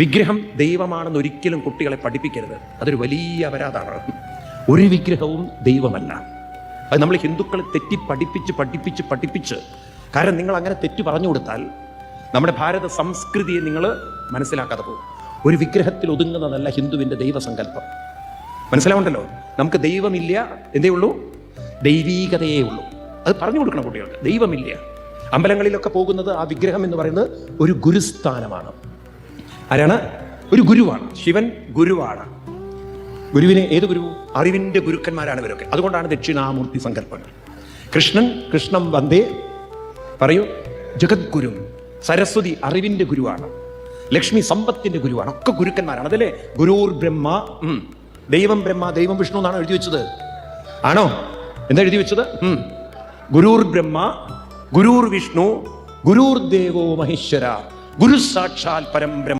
വിഗ്രഹം ദൈവമാണെന്ന് ഒരിക്കലും കുട്ടികളെ പഠിപ്പിക്കരുത്. അതൊരു വലിയ അപരാധമാണ്. ഒരു വിഗ്രഹവും ദൈവമല്ല. അത് നമ്മൾ ഹിന്ദുക്കളെ തെറ്റി പഠിപ്പിച്ച് കാരണം നിങ്ങൾ അങ്ങനെ തെറ്റ് പറഞ്ഞു കൊടുത്താൽ നമ്മുടെ ഭാരത സംസ്കൃതിയെ നിങ്ങൾ മനസ്സിലാക്കാതെ പോകും. ഒരു വിഗ്രഹത്തിൽ ഒതുങ്ങുന്നതല്ല ഹിന്ദുവിൻ്റെ ദൈവസങ്കല്പം. മനസ്സിലാവുണ്ടല്ലോ? നമുക്ക് ദൈവമില്ല, എന്തേ ഉള്ളൂ? ദൈവീകതയേ ഉള്ളൂ. അത് പറഞ്ഞു കൊടുക്കണം കുട്ടികൾക്ക്. ദൈവമില്ല. അമ്പലങ്ങളിലൊക്കെ പോകുന്നത് ആ വിഗ്രഹം എന്ന് പറയുന്നത് ഒരു ഗുരുസ്ഥാനമാണ്. ആരാണ്? ഒരു ഗുരുവാണ്. ശിവൻ ഗുരുവാണ്. ഗുരുവിനെ ഏത് ഗുരു? അറിവിൻ്റെ ഗുരുക്കന്മാരാണ് ഇവരൊക്കെ. അതുകൊണ്ടാണ് ദക്ഷിണാമൂർത്തി സങ്കല്പങ്ങൾ. കൃഷ്ണം വന്ദേ പറയൂ, ജഗദ്ഗുരു. സരസ്വതി അറിവിൻ്റെ ഗുരുവാണ്. ലക്ഷ്മി സമ്പത്തിൻ്റെ ഗുരുവാണ്. ഒക്കെ ഗുരുക്കന്മാരാണ്. അതല്ലേ ഗുരുർ ബ്രഹ്മ, ദൈവം ബ്രഹ്മ, ദൈവം വിഷ്ണു എന്നാണ് എഴുതി വെച്ചത്. ആണോ? എന്താ എഴുതി വെച്ചത്? ഗുരുർ ബ്രഹ്മ, ഗുരുർ വിഷ്ണു, ഗുരുർ ദേവോ മഹേശ്വര, ഗുരു സാക്ഷാൽ പരം ബ്രഹ്മ.